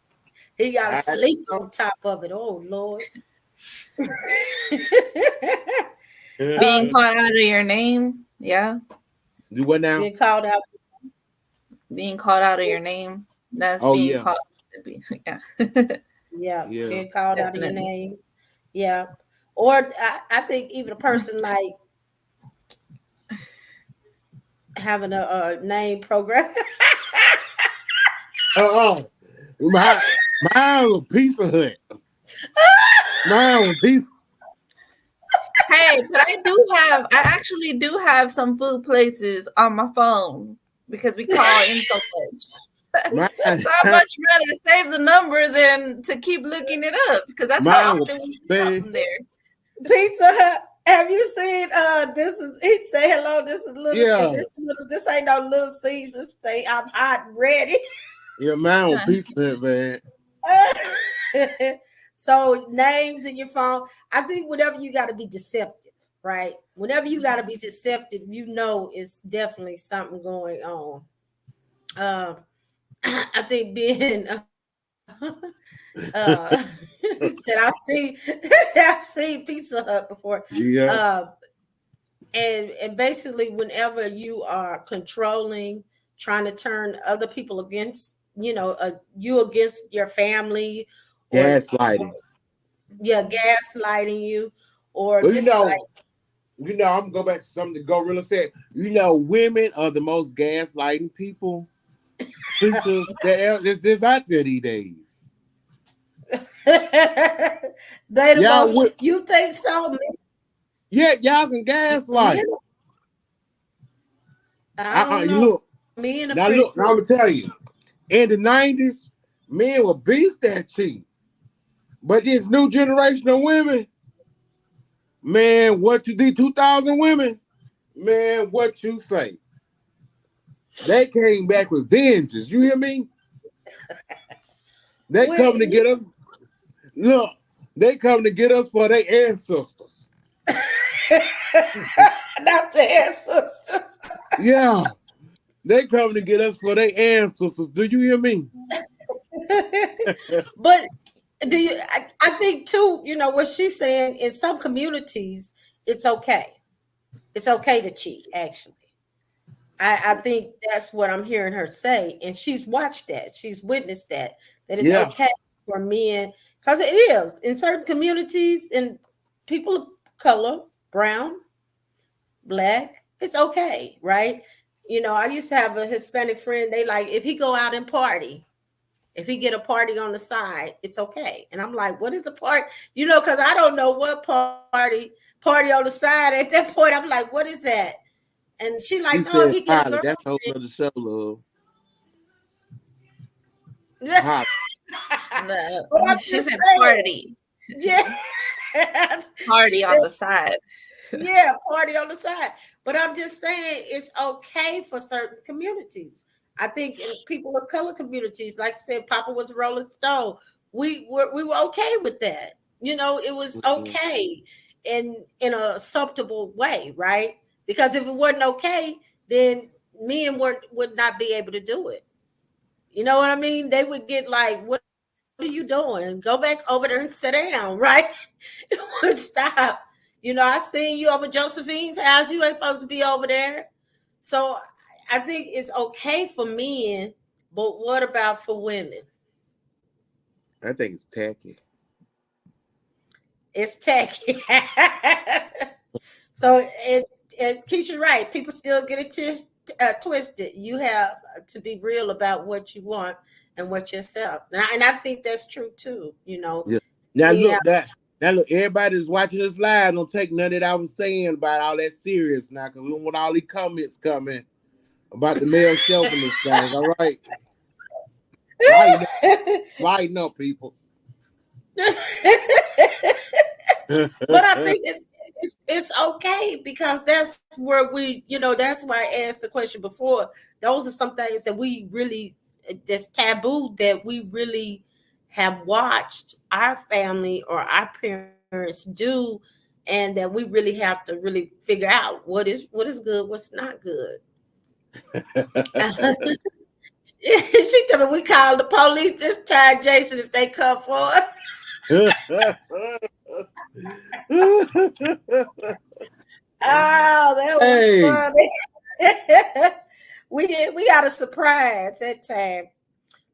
He gotta Hiding sleep the on top of it. Oh Lord. phone. uh, Being called out of your name. Yeah. Do what now? Being called out. Being called out of your name. That's Oh being yeah, called. Yeah. Yeah, yeah. being called out of your Definitely. name. Yeah. Or I think even a person like having a name program. Mine was Pizza Hut. Mine was Pizza. Hey, but I actually do have some food places on my phone because we call in so much. Mine, So I'd much rather save the number than to keep looking it up because that's how mine was often we eat say, from there. Pizza Hut. Have you seen this is he say hello, this is little yeah, this ain't no Little Caesars. Say I'm hot and ready. yeah, mine was Pizza Hut, man. So names in your phone. I think whenever you got to be deceptive, right? Whenever you got to be deceptive, you know it's definitely something going on. I think being said I've seen Pizza Hut before. Yeah, And basically whenever you are controlling, trying to turn other people against, you against your family, or gaslighting. yeah, gaslighting you, or But just like I'm gonna go back to something that Gorilla said. Women are the most gaslighting people. Creatures that's out there these days. they the Y'all, most, you think so? yeah, y'all can Men, gaslight. I don't You know. look Men are now. pretty Look, now I'm cool. gonna tell you. In the '90s, men were beast that cheap, but this new generation of women, man, what you did 2,000 women, man, what you say? They came back with vengeance. You hear me? They come to We, get us. Look, they come to get us for their ancestors. not the ancestors. Yeah, they come to get us for their ancestors. Do you hear me? But do you? I think too. What she's saying, in some communities, it's okay. It's okay to cheat. Actually, I think that's what I'm hearing her say, and she's watched that. She's witnessed that. That it's Yeah, okay for men, because it is in certain communities, and people of color, brown, black, it's okay, right? I used to have a Hispanic friend. They like, if he go out and party, if he get a party on the side, it's okay. And I'm like, what is a party? Because I don't know what party on the side. At that point, I'm like, what is that? And she he like, no, if said, he get a "Holly, girlfriend. that's a whole nother show, love." But Holly, No, I'm she just said saying, party. yeah. She Party said, on the side. yeah, party on the side. But I'm just saying it's okay for certain communities. I think in people of color communities, like I said, Papa was a Rolling Stone. We were okay with that. It was okay in a acceptable way, right? Because if it wasn't okay, then men would not be able to do it. You know what I mean? They would get like, what are you doing? Go back over there and sit down, right? It would stop. I seen you over Josephine's house. You ain't supposed to be over there. So I think it's okay for men, but what about for women? I think it's tacky. It's tacky. So Keisha, right? People still get it twisted. You have to be real about what you want and what yourself. And I think that's true too. Yeah. Now Yeah. look that. Now look, everybody that's watching this live don't take none that I was saying about all that serious now, because we don't want all these comments coming about the male chauvinist thing. All right, lighten up, people. But I think it's okay, because that's where that's why I asked the question before. Those are some things that we really, that's taboo, that we really have watched our family or our parents do, and that we really have to really figure out what is good, what's not good. She told me we call the police this time, Jason, if they come for us. Oh, that was Hey, funny. We got a surprise that time.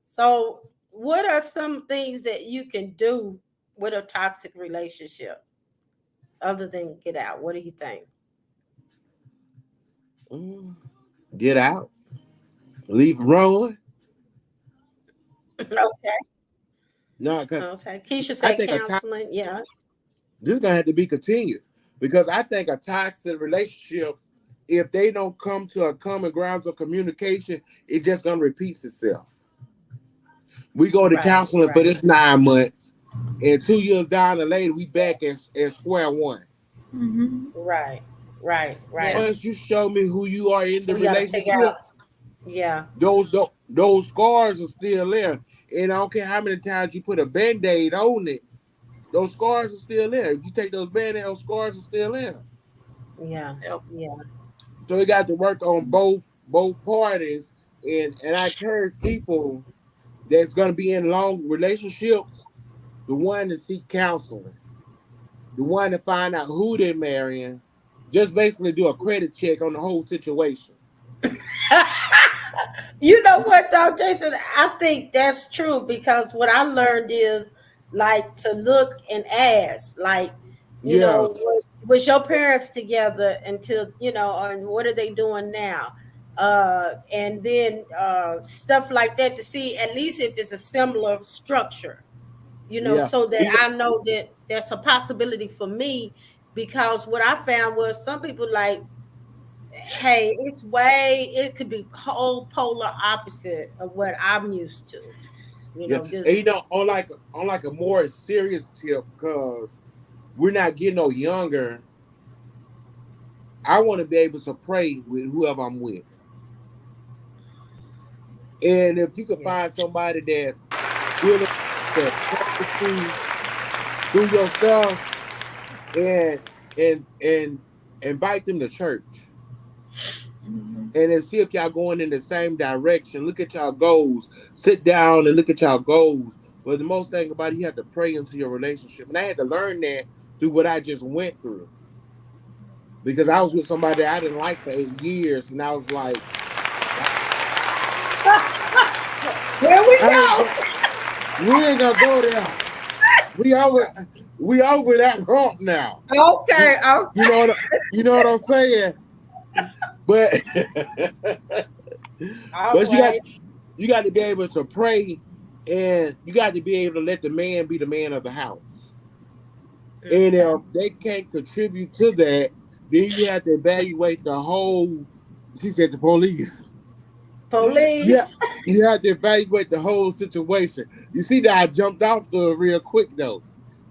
So, what are some things that you can do with a toxic relationship other than get out? What do you think? Get out. Leave run. Okay. No, because Okay. Keisha I said think counseling. Yeah. this is gonna have to be continued. Because I think a toxic relationship, if they don't come to a common grounds of communication, it just gonna repeat itself. We go to Right. counseling for Right. this 9 months, and 2 years down the lane, we back at square one. Mm-hmm. Right. Right. Yeah. Right. Once you show me who you are in So the we got to figure out. relationship, Yeah. those scars are still there. And I don't care how many times you put a band-aid on it, those scars are still there. If you take those band-aid, those scars are still there. Yeah. Yep. Yeah. So we got to work on both parties. And I encourage people that's gonna be in long relationships, the one to seek counseling, the one to find out who they're marrying, just basically do a credit check on the whole situation. You know what, though, Jason? I think that's true because what I learned is like to look and ask, like, Yeah, was your parents together until, and what are they doing now? And then stuff like that to see at least if it's a similar structure, yeah. so that I know that there's a possibility for me. Because what I found was some people like, hey, it could be whole polar opposite of what I'm used to. Yeah, and This. on like a more serious tip, because we're not getting no younger. I want to be able to pray with whoever I'm with, and if you can Yeah. find somebody that's willing to pray with you through your stuff, and invite them to church, Mm-hmm. and then see if y'all going in the same direction. Look at y'all goals. Sit down and look at y'all goals. But the most thing about it, you have to pray into your relationship, and I had to learn that through what I just went through. Because I was with somebody I didn't like for 8 years, and I was like, Here we I ain't go. go, we ain't gonna go there. We over, we over that hump now. Okay. You Okay. know what you know what I'm saying? But All but right. you got to be able to pray, and you got to be able to let the man be the man of the house. And Okay. if they can't contribute to that, then you have to evaluate the whole. She said the police. Yeah, Police. you have to evaluate the whole situation. You see that I jumped off the real quick though.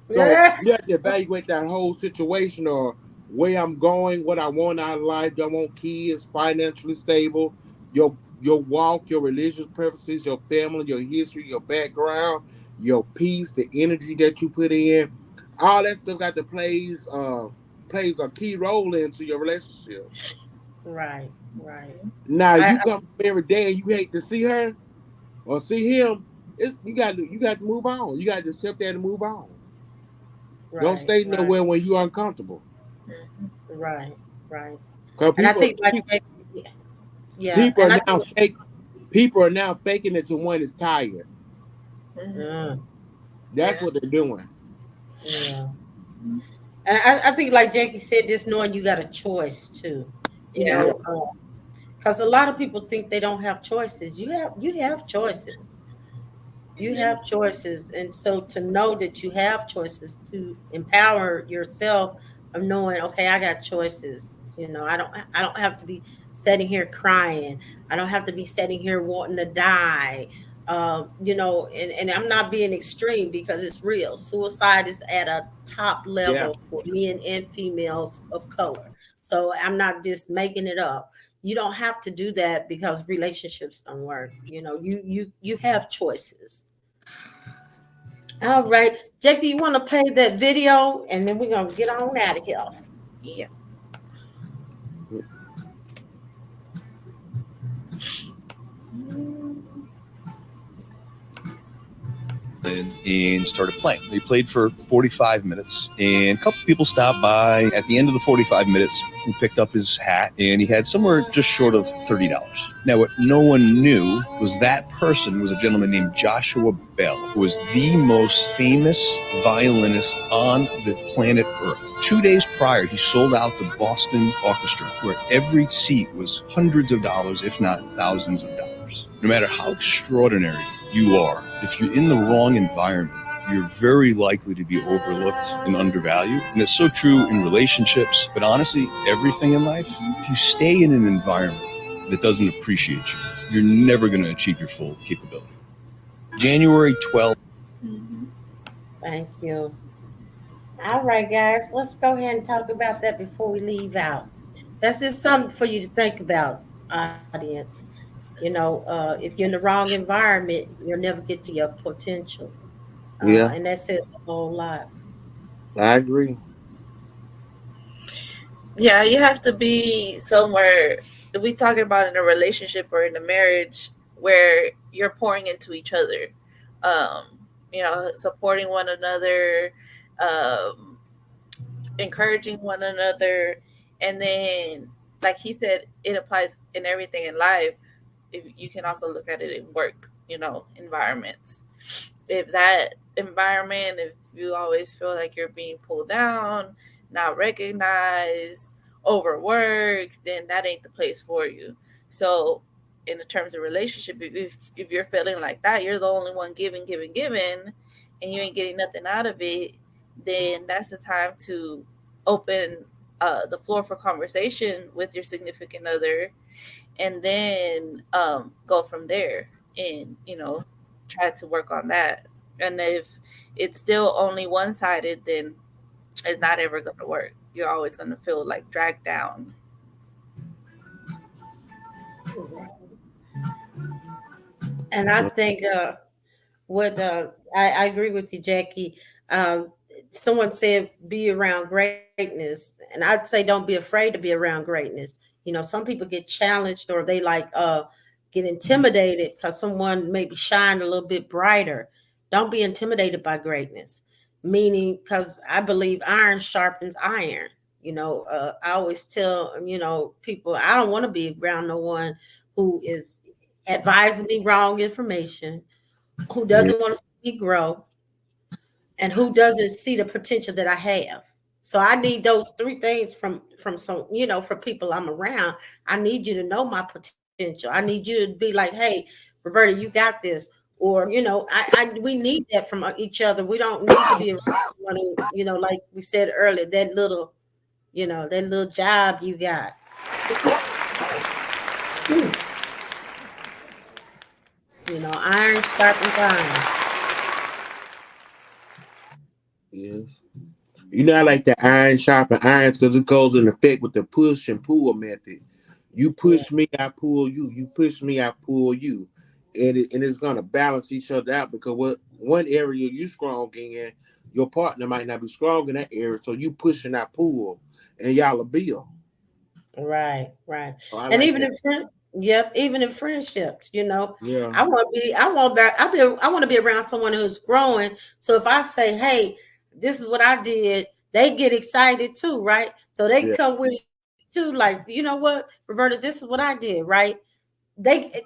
So Yeah. you have to evaluate that whole situation, or where I'm going, what I want out of life. Do I want kids, financially stable, your walk, your religious preferences, your family, your history, your background, your peace, the energy that you put in. All that stuff got to plays a key role into your relationship. Right. Right. Now I you come every day and you hate to see her or see him, it's you got to move on. You got to accept that and move on. Don't right. stay Right. nowhere when you're uncomfortable. Right. Right. Because And I people think like people yeah. people are And I now think fake people are now faking it to one is tired. uh, That's Yeah. what they're doing. yeah. And I think, like Jackie said, just knowing you got a choice too, Yeah. because a lot of people think they don't have choices. You have choices. You have choices, and so to know that you have choices, to empower yourself of knowing, okay, I got choices. I don't have to be sitting here crying. I don't have to be sitting here wanting to die. And I'm not being extreme because it's real. Suicide is at a top Yeah. level for men and females of color. So I'm not just making it up. You don't have to do that because relationships don't work. You have choices. All right, Jake, do you want to play that video and then we're gonna get on out of here? Yeah. violin and started playing. They played for 45 minutes, and a couple people stopped by. At the end of the 45 minutes, he picked up his hat, and he had somewhere just short of $30. Now, what no one knew was that person was a gentleman named Joshua Bell, who was the most famous violinist on the planet Earth. 2 days prior, he sold out the Boston Orchestra, where every seat was hundreds of dollars, if not thousands of dollars. No matter how extraordinary you are, if you're in the wrong environment, you're very likely to be overlooked and undervalued. And it's so true in relationships, but honestly, everything in life. If you stay in an environment that doesn't appreciate you, you're never going to achieve your full capability. January 12th. Thank you. All right, guys, let's go ahead and talk about that before we leave out. That's just something for you to think about, audience. If you're in the wrong environment, you'll never get to your potential. Yeah, And that says a whole lot. I agree. Yeah, you have to be somewhere. If we talking about in a relationship or in a marriage where you're pouring into each other, supporting one another, um, encouraging one another, and then, like he said, it applies in everything in life. If you can also look at it in work, environments. If that environment, if you always feel like you're being pulled down, not recognized, overworked, then that ain't the place for you. So in the terms of relationship, if you're feeling like that, you're the only one giving, and you ain't getting nothing out of it, then that's the time to open the floor for conversation with your significant other, and then go from there, and try to work on that. And if it's still only one-sided, then it's not ever going to work. You're always going to feel like dragged down. And I think what I agree with you, Jackie. Um, Someone said be around greatness, and I'd say don't be afraid to be around greatness. Some people get challenged or they get intimidated because someone maybe shine a little bit brighter. Don't be intimidated by greatness, meaning because I believe iron sharpens iron. I always tell people I don't want to be around no one who is advising me wrong information, who Yeah. doesn't want to see me grow, and who doesn't see the potential that I have. So I need those three things from some, from people I'm around. I need you to know my potential. I need you to be like, hey, Roberta, you got this. Or, we need that from each other. We don't need to be around someone who, like we said earlier, that little job you got. Iron sharpens iron. Yes. I like the iron sharpen irons because it goes in effect with the push and pull method. You Yeah, push me, I pull you. You push me, I pull you, and it's gonna balance each other out because what one area you strong in, your partner might not be strong in that area, so you push and I pull, and y'all a bill. right. So I And like even that. in even in friendships, Yeah, I want to be around someone who's growing. So if I say, "Hey, this is what I did," they get excited too, right? So they yeah. come with it too, like, you know what, Roberta, this is what I did, right?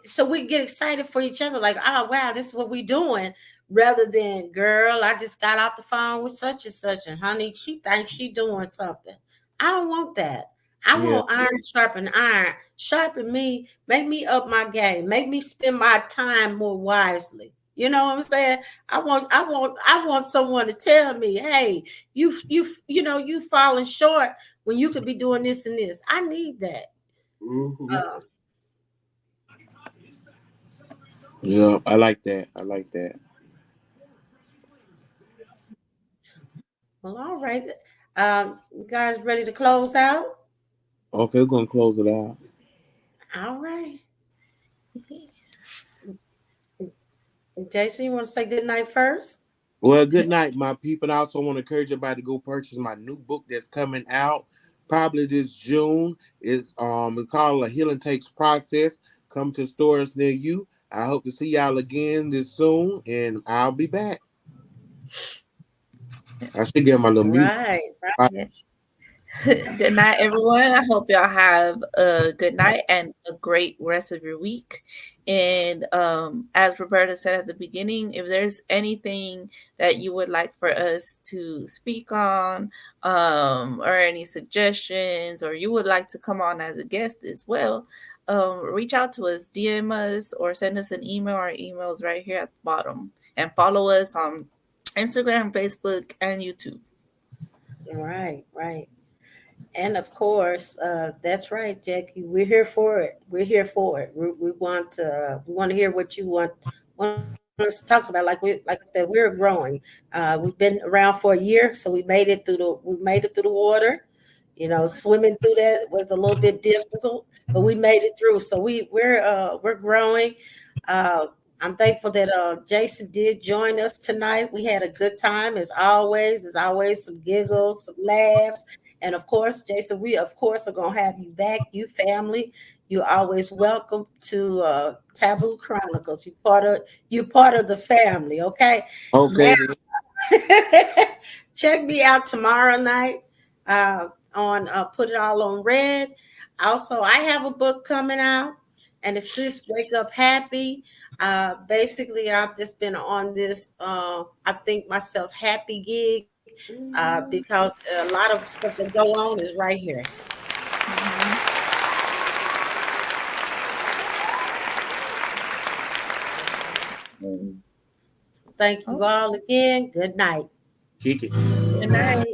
So we get excited for each other, like, oh wow, this is what we doing, rather than, girl, I just got off the phone with such and such, and honey, she thinks she doing something. I don't want that. I Yeah. want iron sharpen iron. Sharpen me, make me up my game, make me spend my time more wisely. You know what I'm saying? I want someone to tell me, hey, you falling short when you could be doing this and this. I need that. Hmm. Uh, Yeah, I like that. I like that. well, all right. You guys ready to close out? Okay, we're gonna close it out. All right. Jason, you want to say good night first? Well, good night, my people. I also want to encourage everybody to go purchase my new book that's coming out probably this June. It's called A Healing Takes Process. Come to stores near you. I hope to see y'all again this soon, and I'll be back. I should get my little music. Right. Good night, everyone. I hope y'all have a good night and a great rest of your week. And as Roberta said at the beginning, if there's anything that you would like for us to speak on, or any suggestions, or you would like to come on as a guest as well, reach out to us, DM us, or send us an email. Our email's right here at the bottom. And follow us on Instagram, Facebook, and YouTube. Right. And of course, that's right, Jackie. We're here for it. We're here for it. We want to hear what you want us to talk about. Like I said, we're growing. We've been around for a year, so we made it through the water. Swimming through that was a little bit difficult, but we made it through. So we're growing. I'm thankful that Jason did join us tonight. We had a good time as always. There's always some giggles, some laughs. And of course, Jason, we of course are gonna have you back, you family. You're always welcome to Taboo Chronicles. You're part of the family, okay? Okay. Now, check me out tomorrow night on Put It All on Red. Also, I have a book coming out, and it's Sis Wake Up Happy. Basically, I've just been on this I think myself happy gig. Because a lot of stuff that go on is right here. So thank you all again. Good night. Kick it. Good night.